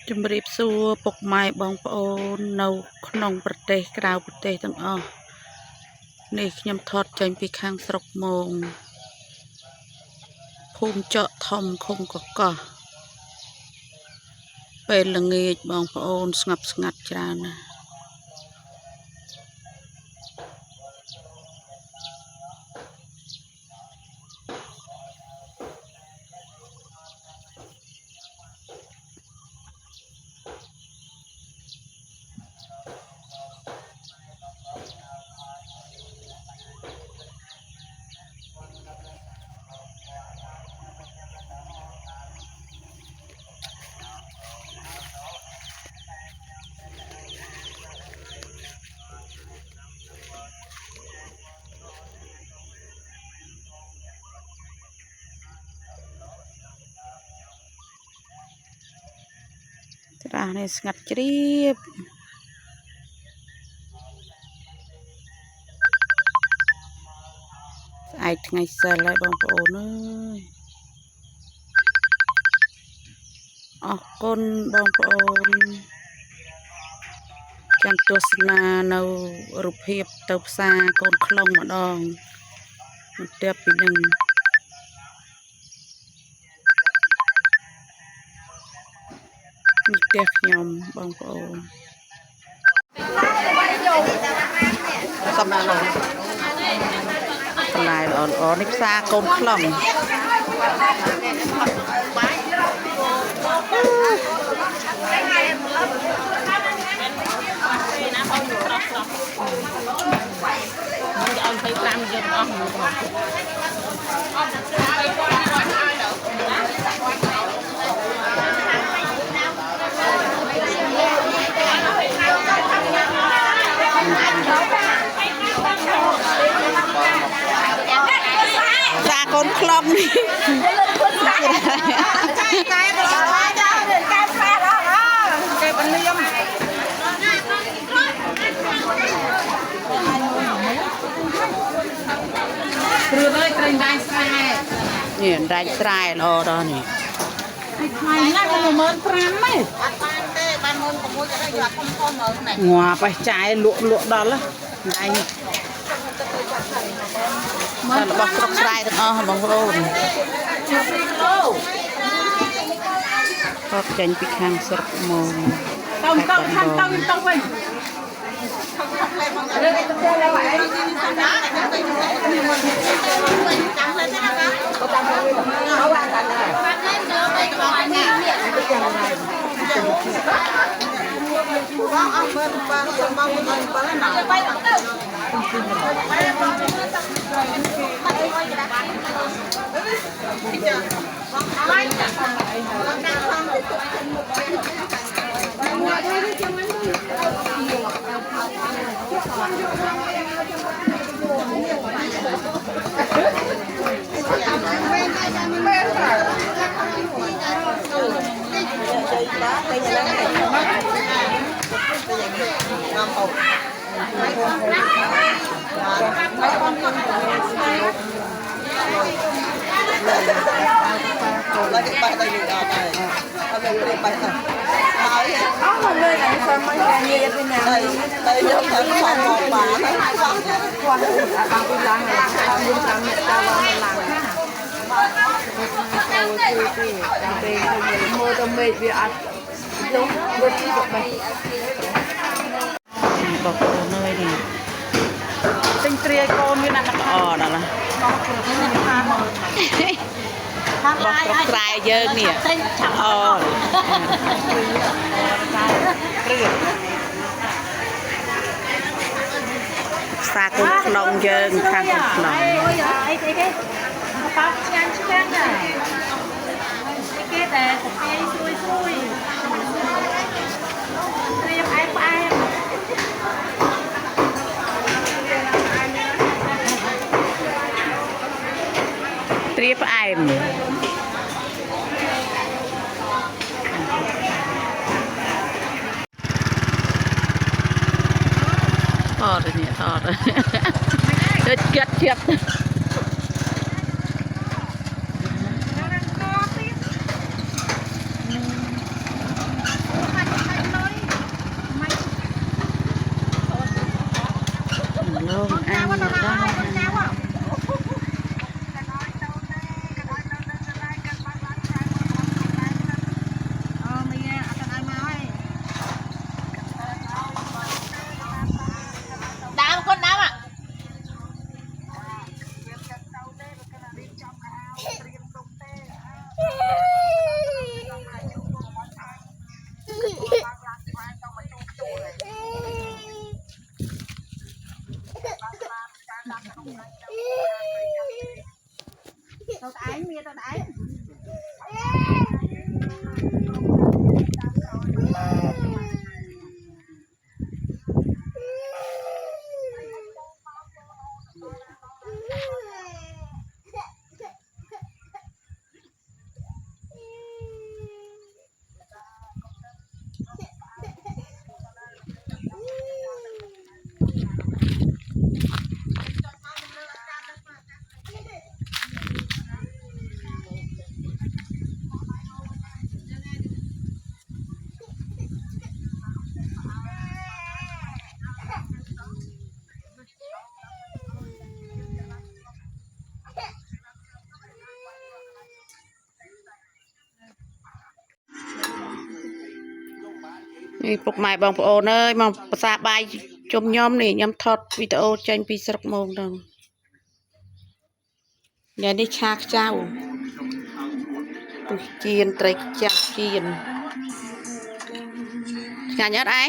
ជំរាបសួរពុកម៉ែបងប្អូននៅក្នុងប្រទេសក្រៅប្រទេសទាំងអស់នេះខ្ញុំថតចេញពីខាងស្រុកមងភូមិចកធំឃុំកកោះពេលល្ងាចបងប្អូនស្ងប់ស្ងាត់ច្រើនណាស់ត្រាស់នេះស្ងាត់ជ្រាបស្អែកថ្ងៃសិលហើយបងប្អូនអើយអរគុណបងប្អូនចាំទស្សនានៅរូបភាពទៅផ្សារកូនខ្លងម្ដងបន្ទាប់ពីនឹងផ្ទះខ្ញុំបងប្អូនសំណាងលោកបន្លែល្អៗនេះផ្សារកូនខ្លងសាកូនខ្លងនេះព្រឺហើយត្រែងដាច់ស្រែនេះដាច់ស្រែល្អដល់នេះថ្លៃណាស់15000ទេបាន16000ទៅយកធំមើលណែងាប់ហើយចាយលក់ដល់ដៃមើលរបស់ស្រុកស្រែទាំងអស់បងប្អូនខកចេញពីខាងស្រុកមកទៅខាងទៅវិញบอกโอนเลยดิtinh tria con như là nó đó là bọc trai dơ nè xa con long dơ khăn con long Tria em to rồi nè to rồi chết chết นี่ปลุกไม้บางปอนเอ้ยมาภาษาใบจมย่อมนี่ย่ำทอดวิดีโอเจนปีสระโมงดังอย่าได้ชากเจ้าตุเจียนไตรจักเจียนงานยอดไอ้